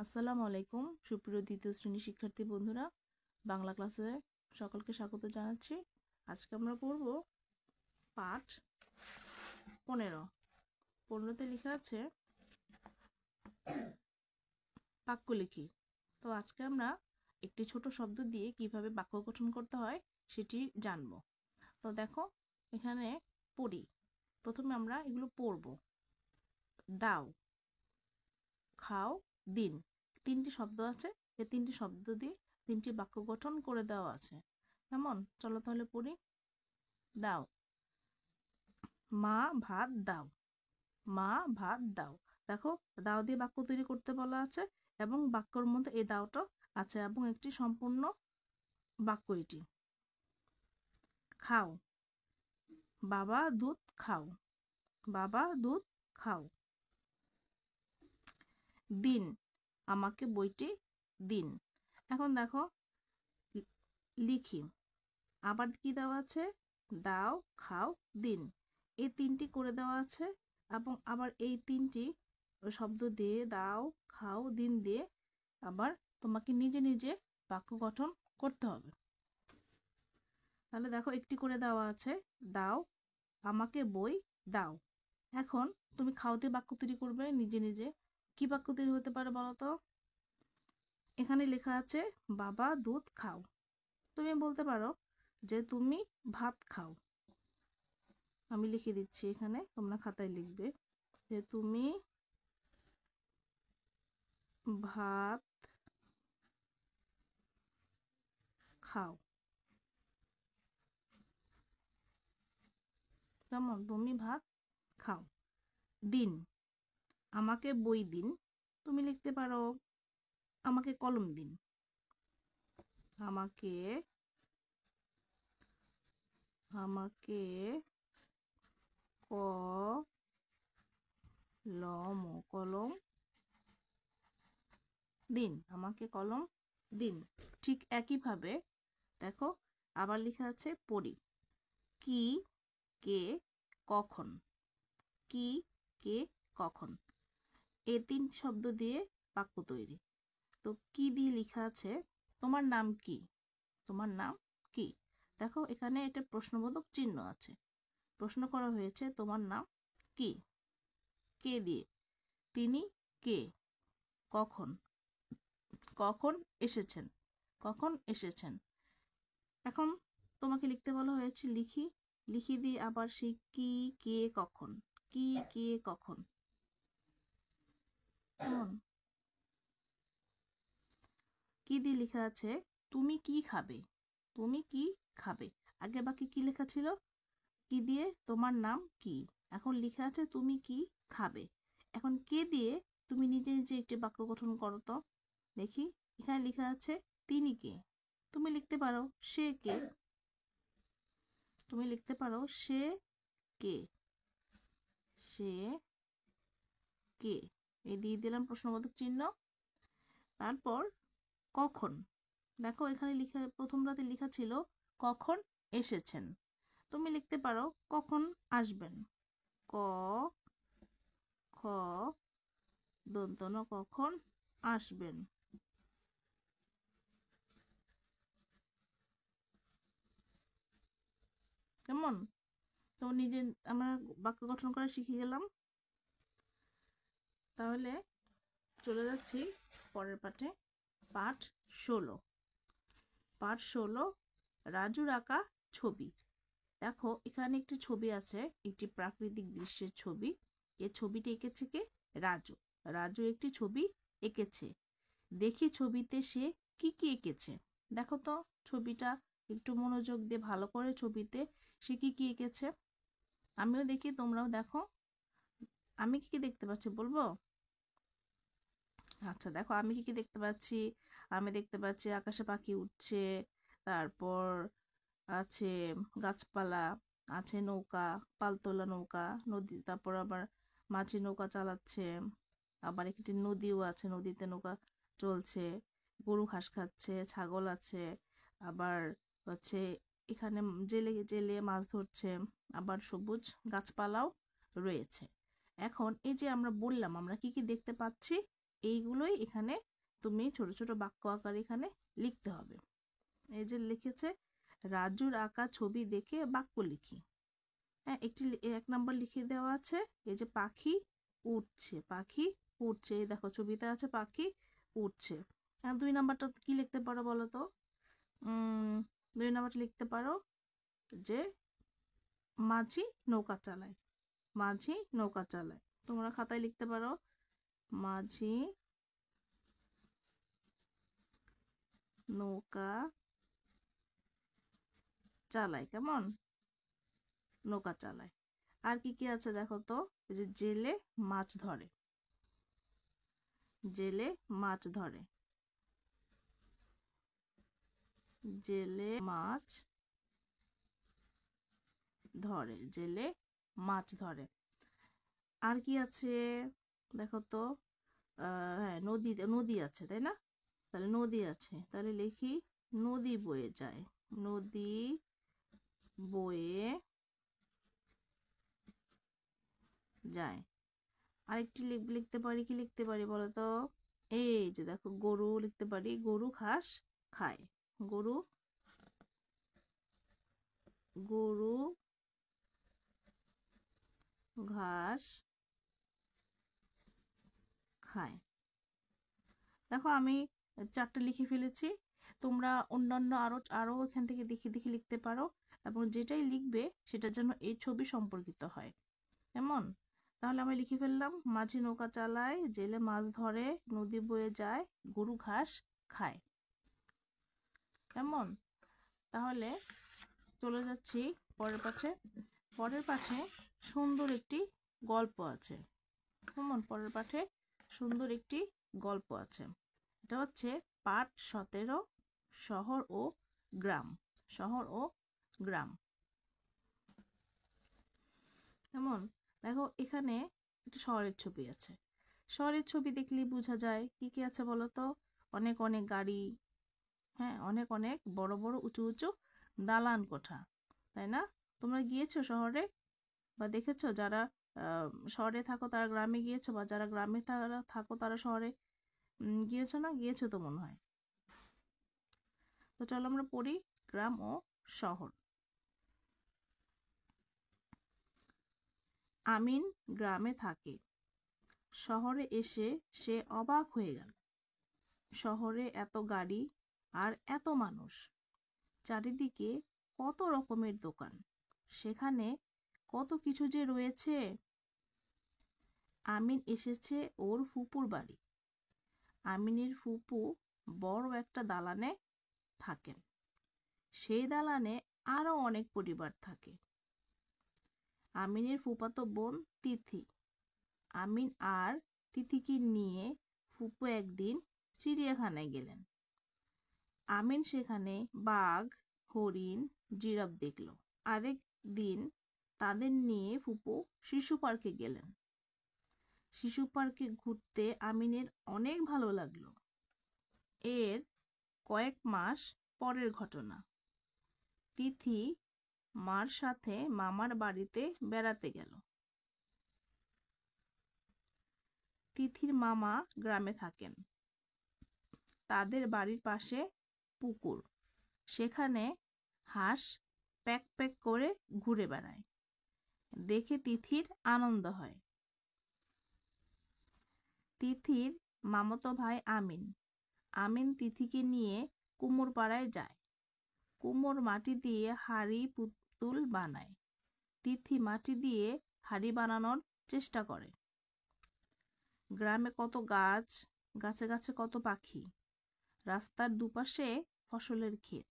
আসসালামু আলাইকুম সুপ্রিয় দ্বিতীয় শ্রেণীর শিক্ষার্থী বন্ধুরা, বাংলা ক্লাসে সকলকে স্বাগত জানাচ্ছি। আজকে আমরা পড়ব পাঠ 15তে লেখা আছে বাক্য লিখি। তো আজকে আমরা একটি ছোট শব্দ দিয়ে কিভাবে বাক্য গঠন করতে হয় সেটি জানব। তো দেখো এখানে পড়ি, প্রথমে আমরা এগুলো পড়ব। দাও, খাও, দিন, তিনটি শব্দ আছে। এই তিনটি শব্দ দিয়ে তিনটি বাক্য গঠন করে দেওয়া আছে। কেমন? চলো তাহলে পড়ি। দাও, মা ভাত দাও, মা ভাত দাও। দেখো দাও দিয়ে বাক্য তৈরি করতে বলা আছে এবং বাক্যর মধ্যে এই দাওটা আছে এবং একটি সম্পূর্ণ বাক্য এটি। খাও, বাবা দুধ খাও, বাবা দুধ খাও। দিন, আমাকে বইটি দিন। এখন দেখো লিখি, আবার কি দেওয়া আছে? দাও, খাও, দিন, এই তিনটি করে দেওয়া আছে এবং আবার এই তিনটি শব্দ দিয়ে দাও, খাও, দিন দিয়ে আবার তোমাকে নিজে নিজে বাক্য গঠন করতে হবে। তাহলে দেখো একটি করে দেওয়া আছে, দাও, আমাকে বই দাও। এখন তুমি খাওতে বাক্য তৈরি করবে নিজে নিজে। কি বাক্য তৈরি হতে পারে বলো তো? এখানে লেখা আছে বাবা দুধ খাও। তুমি বলতে পারো যে তুমি ভাত খাও। আমি লিখে দিচ্ছি, এখানে তোমরা খাতায় লিখবে যে তুমি ভাত খাও। কেমন? তুমি ভাত খাও। দিন, আমাকে বই দিন। তুমি লিখতে পারো আমাকে কলম দিন, আমাকে আমাকে কলম দিন, আমাকে কলম দিন। ঠিক একইভাবে দেখো আবার লেখা আছে পড়ি, কি, কে, কখন, কি, কে, কখন। এই তিন শব্দ দিয়ে বাক্য তৈরি। তো কি দিয়ে লেখা আছে তোমার নাম কি, তোমার নাম কি। দেখো এখানে এটা প্রশ্নবোধক চিহ্ন আছে, প্রশ্ন করা হয়েছে তোমার নাম কি। কে দিয়ে, তিনি কে, কখন, কখন এসেছেন, কখন এসেছেন। এখন তোমাকে লিখতে বলা হয়েছে লিখি, লিখি দিয়ে আবার সেই কি, কে, কখন, কি, কে, কখন। কেমন? কি দিয়ে লেখা আছে তুমি কি খাবে, তুমি কি খাবে। আগে বাকি কি লেখা ছিল? কি দিয়ে তোমার নাম কি। এখন লেখা আছে তুমি কি খাবে। এখন কে দিয়ে তুমি নিজে নিজে একটি বাক্য গঠন করো তো দেখি। এখানে লেখা আছে তিনি কে। তুমি লিখতে পারো সে কে, তুমি লিখতে পারো সে কে, সে কে। এই দিয়ে দিলাম প্রশ্নবোধক চিহ্ন। তারপর কখন, দেখো এখানে লিখা প্রথম রাতে লেখা ছিল কখন এসেছেন। তুমি লিখতে পারো কখন আসবেন, ক, খ, দন্তন, কখন আসবেন। কেমন? তো নিজে আমরা বাক্য গঠন করা শিখে গেলাম। তাহলে চলে যাচ্ছি পরের পাঠে, পাঠ 16। পাঠ 16, রাজুর আঁকা ছবি। দেখো এখানে একটি ছবি আছে, একটি প্রাকৃতিক দৃশ্যের ছবি। এই ছবিটি এঁকেছে কে? রাজু। রাজু একটি ছবি এঁকেছে। দেখি ছবিতে সে কি কি এঁকেছে। দেখো তো ছবিটা একটু মনোযোগ দিয়ে ভালো করে, ছবিতে সে কি কি এঁকেছে। আমিও দেখি, তোমরাও দেখো। আমি কি কি দেখতে পাচ্ছি বলবো? আচ্ছা দেখো আমি কি কি দেখতে পাচ্ছি। আমি দেখতে পাচ্ছি আকাশে পাখি উঠছে, তারপর আছে গাছপালা, আছে নৌকা, পালতোলা নৌকা, নদী, তারপর আবার মাঝি নৌকা চালাচ্ছে, আবার একটি নদীও আছে, নদীতে নৌকা চলছে, গরু ঘাস খাচ্ছে, ছাগল আছে, আবার হচ্ছে এখানে জেলে জেলে মাছ ধরছে, আবার সবুজ গাছপালাও রয়েছে। এখন এই যে আমরা বললাম আমরা কি কি দেখতে পাচ্ছি, এইগুলোই এখানে তুমি ছোট ছোট বাক্য আকারে এখানে লিখতে হবে। এই যে লিখেছে রাজুর আঁকা ছবি দেখে বাক্য লিখি। হ্যাঁ, এক নাম্বার লিখে দেওয়া আছে, এই যে পাখি উঠছে, পাখি উঠছে, এই দেখো ছবিতে আছে পাখি উঠছে। আর 2 নাম্বারটা কি লিখতে পারো বলো তো? 2 নাম্বারটা লিখতে পারো যে মাঝি নৌকা চালায়, মাঝি নৌকা চালায়। তোমরা খাতায় লিখতে পারো মাঝি নৌকা চালায়। কেমন? নৌকা চালায়। আর কি কি আছে দেখো তো? এই যে জেলে মাছ ধরে, জেলে মাছ ধরে, জেলে মাছ ধরে, জেলে মাছ ধরে। আর কি আছে দেখো তো? হ্যাঁ, নদী আছে, তাই না? তাহলে নদী আছে, তাহলে লিখি নদী বয়ে যায়, নদী বয়ে যায়। আরেকটি লিখতে পারি, কি লিখতে পারি বলো তো? এই যে দেখো গরু লিখতে পারি, গরু ঘাস খায়, গরু গরু ঘাস খায়। দেখো আমি 4টা লিখে ফেলেছি। তোমরা অন্যান্য আরো এখান থেকে দেখে দেখে লিখতে পারো, এবং যেটাই লিখবে সেটা যেন এই ছবি সম্পর্কিত হয়। এমন? তাহলে আমি লিখে ফেললাম মাঝি নৌকা চালায়, জেলে মাছ ধরে, নদী বয়ে যায়, গরু ঘাস খায়। এমন? তাহলে চলে যাচ্ছি পরের পাঠে। পরের পাঠে সুন্দর একটি গল্প আছে। কেমন? পরের পাঠে সুন্দর একটি গল্প আছে। এটা হচ্ছে পাঠ 17 শহর ও গ্রাম। শহর ও গ্রাম। কেমন? দেখো এখানে একটা শহরের ছবি আছে। শহরের ছবি দেখলেই বোঝা যায় কি কি আছে বলো তো? অনেক অনেক গাড়ি, হ্যাঁ, অনেক অনেক বড় বড় উঁচু উঁচু দালান কোঠা, তাই না? তোমরা গিয়েছো শহরে বা দেখেছো? যারা শহরে থাকো তারা গ্রামে গিয়েছো, বা যারা গ্রামে থাকো তারা শহরে গিয়েছো না? গিয়েছো তো মনে হয়। তো চলো আমরা পড়ি গ্রাম ও শহর। আমিন গ্রামে থাকে, শহরে এসে সে অবাক হয়ে গেল। শহরে এত গাড়ি আর এত মানুষ, চারিদিকে কত রকমের দোকান, সেখানে কত কিছু যে রয়েছে। আমিন এসেছে ওর ফুপুর বাড়ি। আমিনের ফুপু বড় একটা দালানে থাকেন। সেই দালানে আরো অনেক পরিবার থাকে। আমিনের ফুফাতো বোন তিথি। আমিন আর তিথিকে নিয়ে ফুপু একদিন চিড়িয়াখানায় গেলেন। আমিন সেখানে বাঘ, হরিণ, জিরাফ দেখল। আরেক দিন তাদের নিয়ে ফুপু শিশু পার্কে গেলেন। শিশু পার্কে ঘুরতে আমিনের অনেক ভালো লাগলো। এর কয়েক মাস পরের ঘটনা। তিথি মার সাথে মামার বাড়িতে বেড়াতে গেল। তিথির মামা গ্রামে থাকেন। তাদের বাড়ির পাশে পুকুর, সেখানে হাঁস প্যাক প্যাক করে ঘুরে বেড়ায়। দেখে তিথির আনন্দ হয়। তিথির মামাতো ভাই আমিন। আমিন তিথিকে নিয়ে কুমোর পাড়ায় যায়। কুমোর মাটি দিয়ে হাঁড়ি পুতুল বানায়। তিথি মাটি দিয়ে হাঁড়ি বানানোর চেষ্টা করে। গ্রামে কত গাছ, গাছে গাছে কত পাখি, রাস্তার দুপাশে ফসলের ক্ষেত,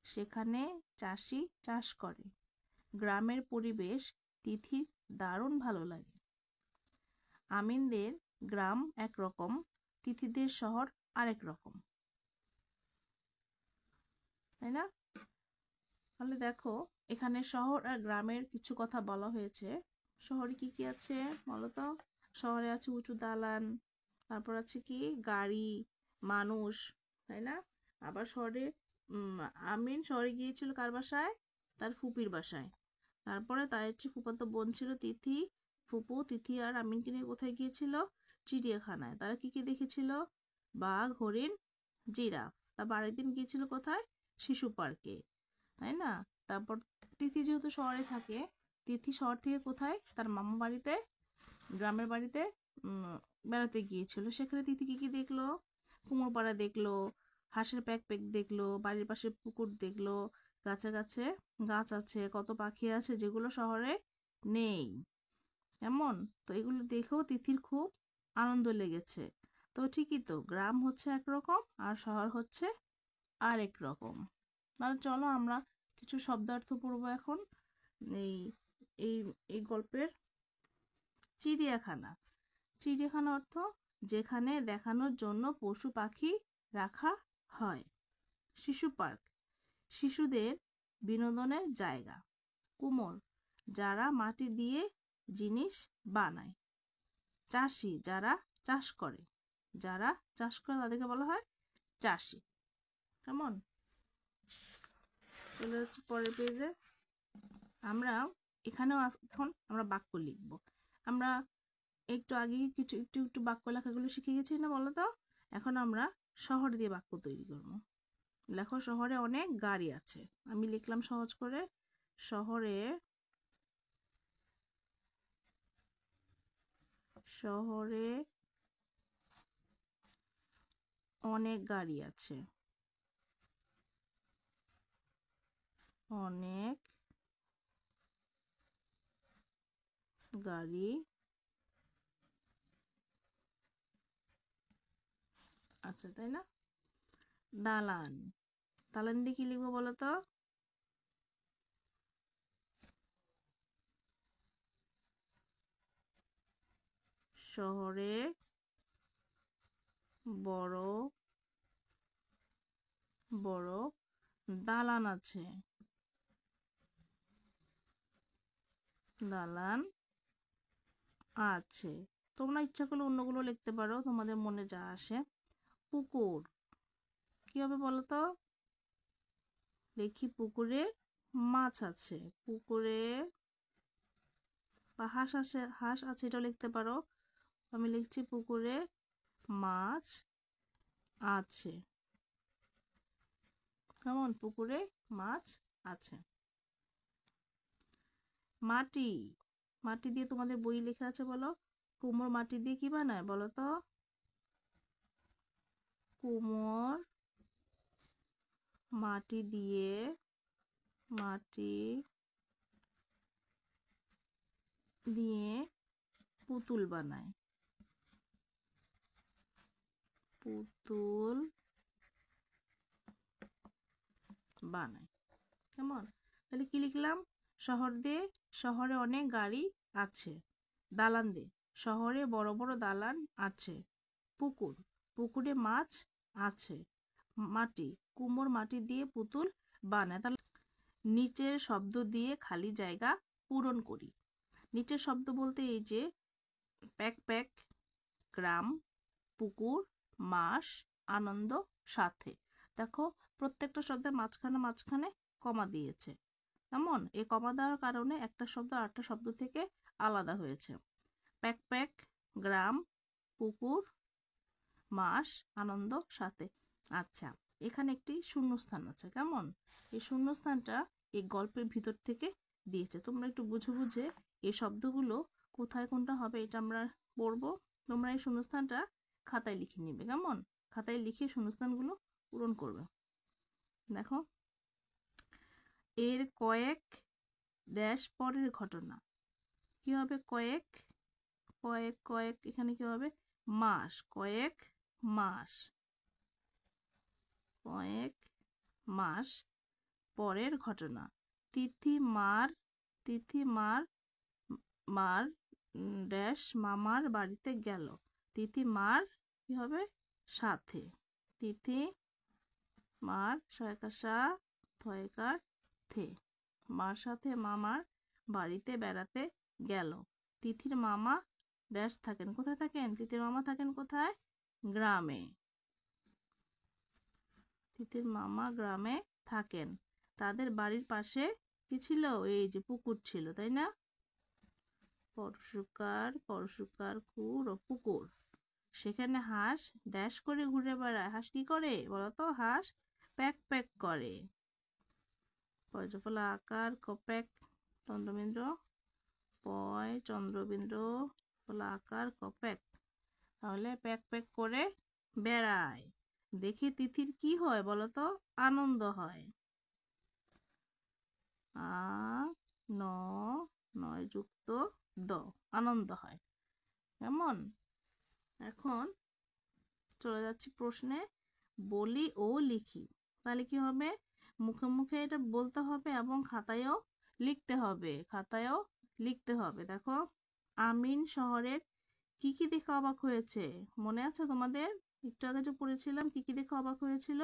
সেখানে চাষি চাষ করে। গ্রামের পরিবেশ তিথির দারুণ ভালো লাগে। আমিনদের গ্রাম একরকম, তিথিদের শহর আরেক রকম, তাই না? তাহলে দেখো এখানে শহর আর গ্রামের কিছু কথা বলা হয়েছে। শহরে কি কি আছে বলো তো? শহরে আছে উঁচু দালান, তারপর আছে কি গাড়ি, মানুষ, তাই না? আবার শহরে আমিন শহরে গিয়েছিল কার বাসায়? তার ফুপির বাসায়। তারপরে তার হচ্ছে ফুফাতো বোন ছিল তিথি। ফুপু তিথি আর আমিনকে নিয়ে কোথায় গিয়েছিল? চিড়িয়াখানায়। তারা কি কি দেখেছিল? বাঘ, হরিণ, জিরাফ। তারপর আরেকদিন গিয়েছিল কোথায়? শিশু পার্কে, তাই না? তারপর তিথি যেহেতু শহরে থাকে, তিথি শহর থেকে কোথায়? তার মামা বাড়িতে, গ্রামের বাড়িতে বেড়াতে গিয়েছিল। সেখানে তিথি কি কি দেখলো? কুমোরপাড়া দেখলো, হাঁসের প্যাক প্যাক দেখলো, বাড়ির পাশে পুকুর দেখলো, গাছে গাছে গাছ আছে, কত পাখি আছে যেগুলো শহরে নেই। এমন তো এগুলো দেখেও তিথির খুব আনন্দ লেগেছে। তো ঠিকই তো, গ্রাম হচ্ছে একরকম আর শহর হচ্ছে আরেক রকম। তাহলে চলো আমরা কিছু শব্দার্থ পড়বো এখন। এই এই এই গল্পের চিড়িয়াখানা। চিড়িয়াখানা অর্থ যেখানে দেখানোর জন্য পশু পাখি রাখা হয়। শিশু পার্ক, শিশুদের বিনোদনের জায়গা। কুমোর, যারা মাটি দিয়ে জিনিস বানায়। চাষি, যারা চাষ করে, যারা চাষ করে তাদেরকে বলা হয় চাষি। কেমন? চলে যাচ্ছে পরের পেজে। আমরা এখানেও এখন আমরা বাক্য লিখব। আমরা একটু আগে কিছু একটু একটু বাক্য লেখাগুলো শিখে গেছি না, বলো তো? এখন আমরা শহর দিয়ে বাক্য তৈরি করব। লেখো, শহরে অনেক গাড়ি আছে। আমি লিখলাম সহজ করে, শহরে শহরে অনেক গাড়ি আছে। অনেক গাড়ি আছে, তাই না? দালান, দালান দিয়ে কি লিখবো বলো তো? শহরে বড় বড় দালান আছে। দালান আছে। তোমরা ইচ্ছা করলে অন্যগুলো লিখতে পারো, তোমাদের মনে যা আসে। পুকুর, কি হবে বলো তো? লিখি পুকুরে মাছ আছে। পুকুরে বা হাঁস আছে, হাঁস আছে, এটাও লিখতে পারো। আমি লিখছি পুকুরে মাছ আছে। কেমন? পুকুরে মাছ আছে। মাটি, মাটি দিয়ে তোমাদের বই লেখা আছে, বলো। কুমোর মাটি দিয়ে কি বানায় বলো তো? কুমোর মাটি দিয়ে পুতুল বানায়। পুতুল বানায়। কেমন? তাহলে কি লিখলাম? শহরে অনেক গাড়ি আছে। দালান দিয়ে, শহরে বড় বড় দালান আছে। পুকুরে মাছ আছে। মাটি, কুমোর মাটি দিয়ে পুতুল বানায়। তাহলে নিচের শব্দ দিয়ে খালি জায়গা পূরণ করি। নিচের শব্দ বলতে এই যে প্যাক প্যাক, গ্রাম, পুকুর, মাস, আনন্দ, সাথে। দেখো প্রত্যেকটা শব্দের মাঝখানে মাঝখানে কমা দিয়েছে। কেমন? এই কমা দেওয়ার কারণে একটা শব্দ আরেকটা শব্দ থেকে আলাদা হয়েছে। প্যাক প্যাক, গ্রাম, পুকুর, মাস, আনন্দ, সাথে। আচ্ছা, এখানে একটি শূন্যস্থান আছে। কেমন? এই শূন্যস্থানটা এই গল্পের ভিতর থেকে দিয়েছে। তোমরা একটু বুঝে বুঝে এই শব্দগুলো কোথায় কোনটা হবে এটা আমরা পড়বো। তোমরা এই শূন্যস্থানটা খাতায় লিখে নিবে। কেমন? খাতায় লিখে শূন্যস্থানগুলো পূরণ করবে। দেখো, এর কয়েক ড্যাশ পরের ঘটনা। কি হবে? কয়েক কয়েক কয়েক এখানে কি হবে? মাস। কয়েক মাস, কয়েক মাস পরের ঘটনা। তিথি মার মার ড্যাশ মামার বাড়িতে গেল। তিথি মার কি হবে? সাথে। তিথি মার সয়কাশা থয়কার থে, মার সাথে মামার বাড়িতে বেড়াতে গেল। তিথির মামা ড্যাশ থাকেন। কোথায় থাকেন? তিথির মামা থাকেন কোথায়? গ্রামে। তিথির মামা গ্রামে থাকেন। তাদের বাড়ির পাশে কি ছিল? এই যে পুকুর ছিল, তাই না? পরশুকার কুর ও পুকুর। সেখানে হাঁস ড্যাশ করে ঘুরে বেড়ায়। হাঁস কি করে বলতো? হাঁস প্যাক প্যাক করে। পয়জফলা আকার কপ্যাক চন্দ্রবিন্দু পয় চন্দ্রবিন্দু ফলা আকার কপ্যাক। তাহলে প্যাক প্যাক করে বেড়ায়। দেখে তিথির কি হয় বলতো? আনন্দ হয়। আ ন নয় যুক্ত দ আনন্দ হয়। কেমন? এখন চলে যাচ্ছি প্রশ্নে। বলি ও লিখি। তাহলে কি হবে? মুখে মুখে এটা বলতে হবে এবং খাতায়ও লিখতে হবে। খাতায়ও লিখতে হবে। দেখো, আমিন শহরের কি কি দেখে অবাক হয়েছে? মনে আছে তোমাদের? একটু আগে যে পড়েছিলাম কি কি দেখে অবাক হয়েছিল।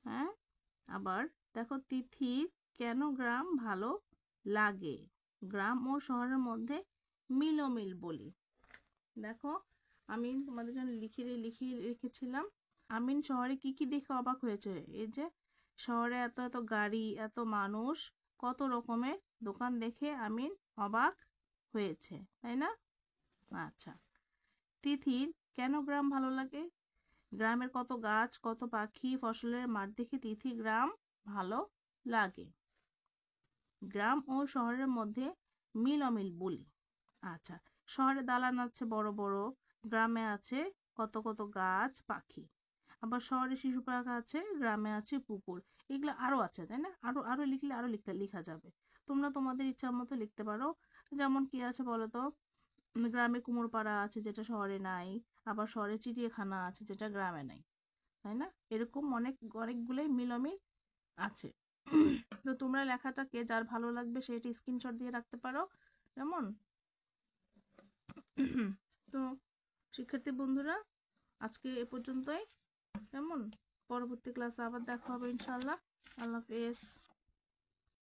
হ্যাঁ, আবার দেখো, তিথির কেন গ্রাম ভালো লাগে? গ্রাম ও শহরের মধ্যে মিল বলি। দেখো, আমি তোমাদের জন্য লিখে রেখেছিলাম। আমিন শহরে কি কি দেখে অবাক হয়েছে? এই যে শহরে এত এত গাড়ি, এত মানুষ, কত রকমের দোকান দেখে আমিন অবাক হয়েছে, তাই না? আচ্ছা, তিথির কেন গ্রাম ভালো লাগে? গ্রামের কত গাছ, কত পাখি, ফসলের মাঠ দেখে তিথি গ্রাম ভালো লাগে। গ্রাম ও শহরের মধ্যে মিল বলি। আচ্ছা, শহরে দালান আছে বড় বড়, গ্রামে আছে কত কত গাছ পাখি। আবার শহরে শিশু পার্ক আছে, গ্রামে আছে পুকুর। এগুলো আরো আছে, তাই না? আরো আরো লিখলে আরো লেখা যাবে। তোমরা তোমাদের ইচ্ছা মতো লিখতে পারো। যেমন কি আছে বলো তো? গ্রামে কুমোরপাড়া আছে, যেটা শহরে নাই। আবার শহরে চিড়িয়াখানা আছে, যেটা গ্রামে নাই, তাই না? এরকম অনেকগুলোই মিল আছে। তো তোমরা লেখাটাকে যার ভালো লাগবে সেটা স্ক্রিনশট দিয়ে রাখতে পারো। কেমন? তো শিক্ষার্থী বন্ধুরা, আজকে এ পর্যন্তই। কেমন? পরবর্তী ক্লাসে আবার দেখা হবে ইনশাআল্লাহ। আল্লাহ হাফেজ।